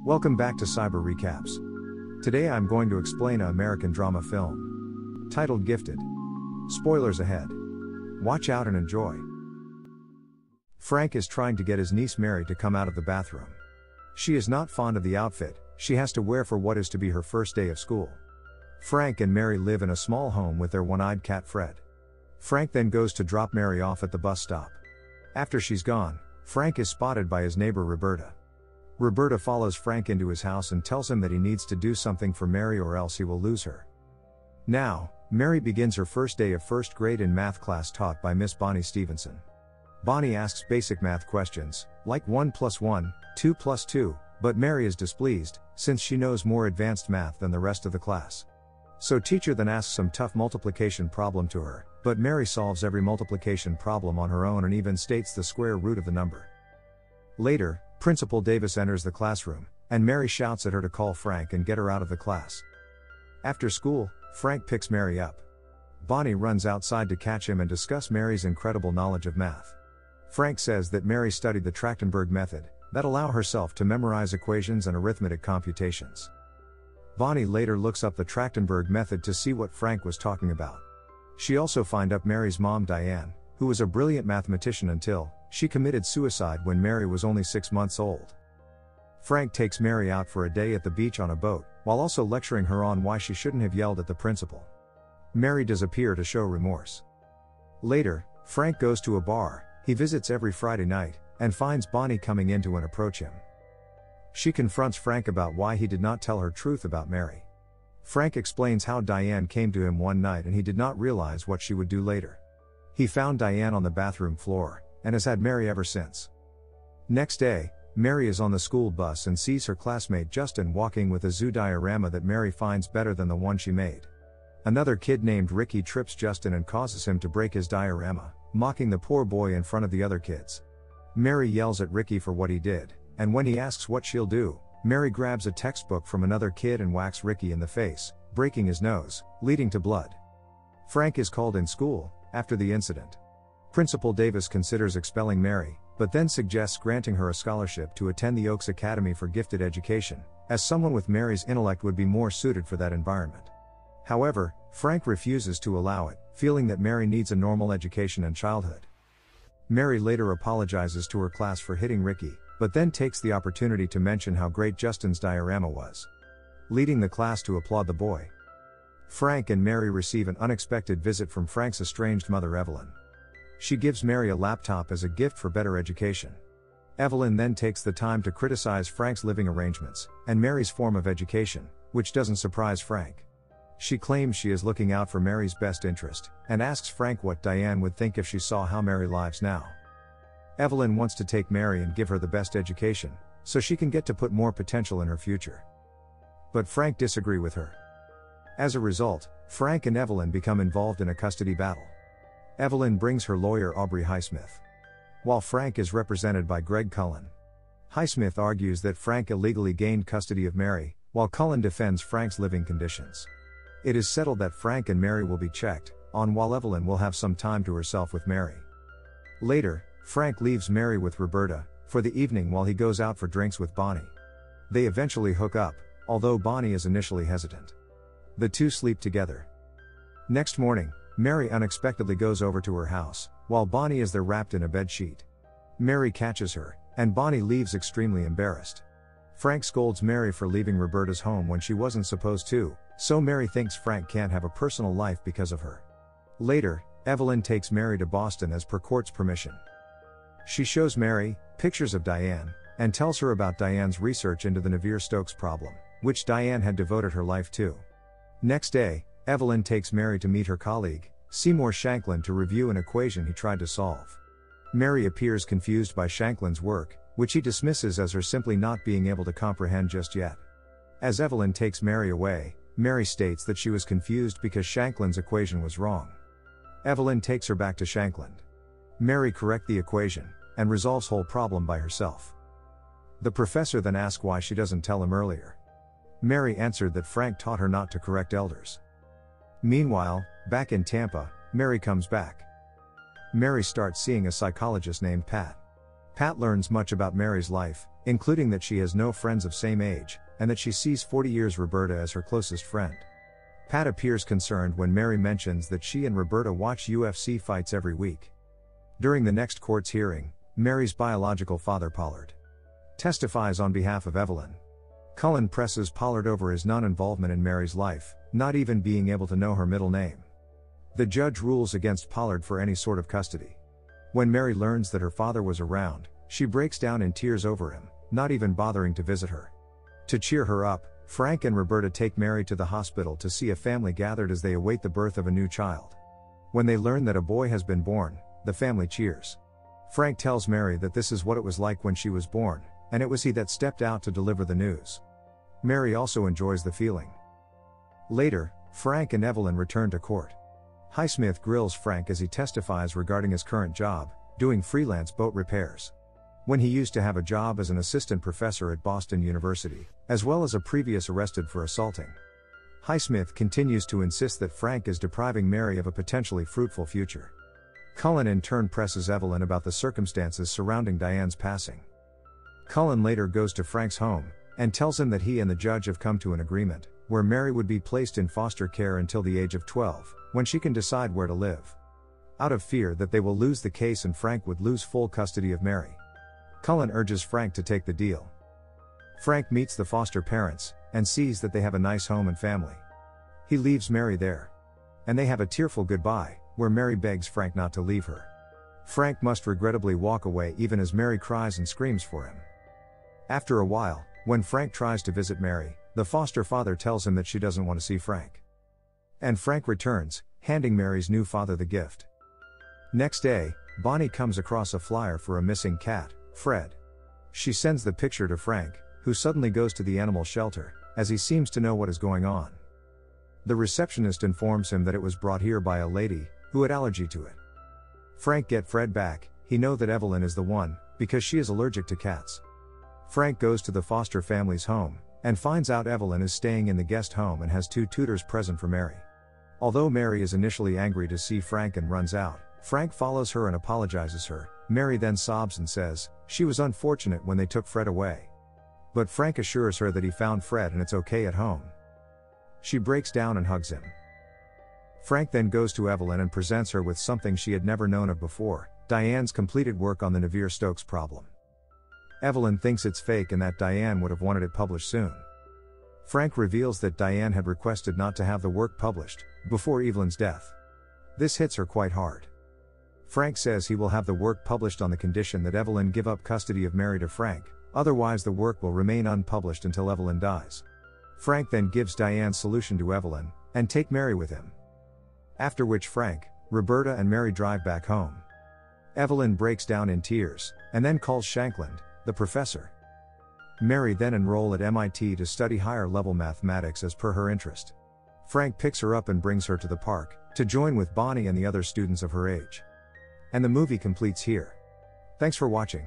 Welcome back to Cyber Recaps. Today I'm going to explain an American drama film titled Gifted. Spoilers ahead. Watch out and enjoy. Frank is trying to get his niece Mary to come out of the bathroom. She is not fond of the outfit she has to wear for what is to be her first day of school. Frank and Mary live in a small home with their one-eyed cat Fred. Frank then goes to drop Mary off at the bus stop. After she's gone, Frank is spotted by his neighbor Roberta. Roberta follows Frank into his house and tells him that he needs to do something for Mary or else he will lose her. Now, Mary begins her first day of first grade in math class taught by Miss Bonnie Stevenson. Bonnie asks basic math questions, like 1 plus 1, 2 plus 2, but Mary is displeased, since she knows more advanced math than the rest of the class. So teacher then asks some tough multiplication problem to her, but Mary solves every multiplication problem on her own and even states the square root of the number. Later, Principal Davis enters the classroom, and Mary shouts at her to call Frank and get her out of the class. After school, Frank picks Mary up. Bonnie runs outside to catch him and discuss Mary's incredible knowledge of math. Frank says that Mary studied the Trachtenberg method, that allow herself to memorize equations and arithmetic computations. Bonnie later looks up the Trachtenberg method to see what Frank was talking about. She also finds up Mary's mom Diane, who was a brilliant mathematician until she committed suicide when Mary was only 6 months old. Frank takes Mary out for a day at the beach on a boat, while also lecturing her on why she shouldn't have yelled at the principal. Mary does appear to show remorse. Later, Frank goes to a bar he visits every Friday night, and finds Bonnie coming in to approach him. She confronts Frank about why he did not tell her truth about Mary. Frank explains how Diane came to him one night and he did not realize what she would do later. He found Diane on the bathroom floor, and has had Mary ever since. Next day, Mary is on the school bus and sees her classmate Justin walking with a zoo diorama that Mary finds better than the one she made. Another kid named Ricky trips Justin and causes him to break his diorama, mocking the poor boy in front of the other kids. Mary yells at Ricky for what he did, and when he asks what she'll do, Mary grabs a textbook from another kid and whacks Ricky in the face, breaking his nose, leading to blood. Frank is called in school after the incident. Principal Davis considers expelling Mary, but then suggests granting her a scholarship to attend the Oaks Academy for Gifted Education, as someone with Mary's intellect would be more suited for that environment. However, Frank refuses to allow it, feeling that Mary needs a normal education and childhood. Mary later apologizes to her class for hitting Ricky, but then takes the opportunity to mention how great Justin's diorama was, leading the class to applaud the boy. Frank and Mary receive an unexpected visit from Frank's estranged mother Evelyn. She gives Mary a laptop as a gift for better education. Evelyn then takes the time to criticize Frank's living arrangements, and Mary's form of education, which doesn't surprise Frank. She claims she is looking out for Mary's best interest, and asks Frank what Diane would think if she saw how Mary lives now. Evelyn wants to take Mary and give her the best education, so she can get to put more potential in her future. But Frank disagrees with her. As a result, Frank and Evelyn become involved in a custody battle. Evelyn brings her lawyer Aubrey Highsmith, while Frank is represented by Greg Cullen. Highsmith argues that Frank illegally gained custody of Mary, while Cullen defends Frank's living conditions. It is settled that Frank and Mary will be checked on while Evelyn will have some time to herself with Mary. Later, Frank leaves Mary with Roberta for the evening while he goes out for drinks with Bonnie. They eventually hook up, although Bonnie is initially hesitant. The two sleep together. Next morning, Mary unexpectedly goes over to her house, while Bonnie is there wrapped in a bedsheet. Mary catches her, and Bonnie leaves extremely embarrassed. Frank scolds Mary for leaving Roberta's home when she wasn't supposed to, so Mary thinks Frank can't have a personal life because of her. Later, Evelyn takes Mary to Boston as per court's permission. She shows Mary pictures of Diane, and tells her about Diane's research into the Navier-Stokes problem, which Diane had devoted her life to. Next day, Evelyn takes Mary to meet her colleague, Seymour Shanklin, to review an equation he tried to solve. Mary appears confused by Shanklin's work, which he dismisses as her simply not being able to comprehend just yet. As Evelyn takes Mary away, Mary states that she was confused because Shanklin's equation was wrong. Evelyn takes her back to Shanklin. Mary corrects the equation, and resolves whole problem by herself. The professor then asks why she doesn't tell him earlier. Mary answered that Frank taught her not to correct elders. Meanwhile, back in Tampa, Mary comes back. Mary starts seeing a psychologist named Pat. Pat learns much about Mary's life, including that she has no friends of same age, and that she sees 40 years Roberta as her closest friend. Pat appears concerned when Mary mentions that she and Roberta watch UFC fights every week. During the next court's hearing, Mary's biological father Pollard testifies on behalf of Evelyn. Cullen presses Pollard over his non-involvement in Mary's life, not even being able to know her middle name. The judge rules against Pollard for any sort of custody. When Mary learns that her father was around, she breaks down in tears over him, not even bothering to visit her. To cheer her up, Frank and Roberta take Mary to the hospital to see a family gathered as they await the birth of a new child. When they learn that a boy has been born, the family cheers. Frank tells Mary that this is what it was like when she was born, and it was he that stepped out to deliver the news. Mary also enjoys the feeling. Later, Frank and Evelyn return to court. Highsmith grills Frank as he testifies regarding his current job, doing freelance boat repairs. When he used to have a job as an assistant professor at Boston University, as well as a previous arrested for assaulting. Highsmith continues to insist that Frank is depriving Mary of a potentially fruitful future. Cullen in turn presses Evelyn about the circumstances surrounding Diane's passing. Cullen later goes to Frank's home, and tells him that he and the judge have come to an agreement, where Mary would be placed in foster care until the age of 12, when she can decide where to live. Out of fear that they will lose the case and Frank would lose full custody of Mary, Cullen urges Frank to take the deal. Frank meets the foster parents, and sees that they have a nice home and family. He leaves Mary there. And they have a tearful goodbye, where Mary begs Frank not to leave her. Frank must regrettably walk away even as Mary cries and screams for him. After a while, when Frank tries to visit Mary, the foster father tells him that she doesn't want to see Frank. And Frank returns, handing Mary's new father the gift. Next day, Bonnie comes across a flyer for a missing cat, Fred. She sends the picture to Frank, who suddenly goes to the animal shelter, as he seems to know what is going on. The receptionist informs him that it was brought here by a lady, who had allergy to it. Frank get Fred back, he know that Evelyn is the one, because she is allergic to cats. Frank goes to the foster family's home, and finds out Evelyn is staying in the guest home and has 2 tutors present for Mary. Although Mary is initially angry to see Frank and runs out, Frank follows her and apologizes her. Mary then sobs and says, she was unfortunate when they took Fred away. But Frank assures her that he found Fred and it's okay at home. She breaks down and hugs him. Frank then goes to Evelyn and presents her with something she had never known of before, Diane's completed work on the Navier-Stokes problem. Evelyn thinks it's fake and that Diane would have wanted it published soon. Frank reveals that Diane had requested not to have the work published, before Evelyn's death. This hits her quite hard. Frank says he will have the work published on the condition that Evelyn give up custody of Mary to Frank, otherwise the work will remain unpublished until Evelyn dies. Frank then gives Diane's solution to Evelyn, and take Mary with him. After which Frank, Roberta and Mary drive back home. Evelyn breaks down in tears, and then calls Shankland, the professor. Mary then enroll at MIT to study higher-level mathematics as per her interest. Frank picks her up and brings her to the park, to join with Bonnie and the other students of her age. And the movie completes here. Thanks for watching.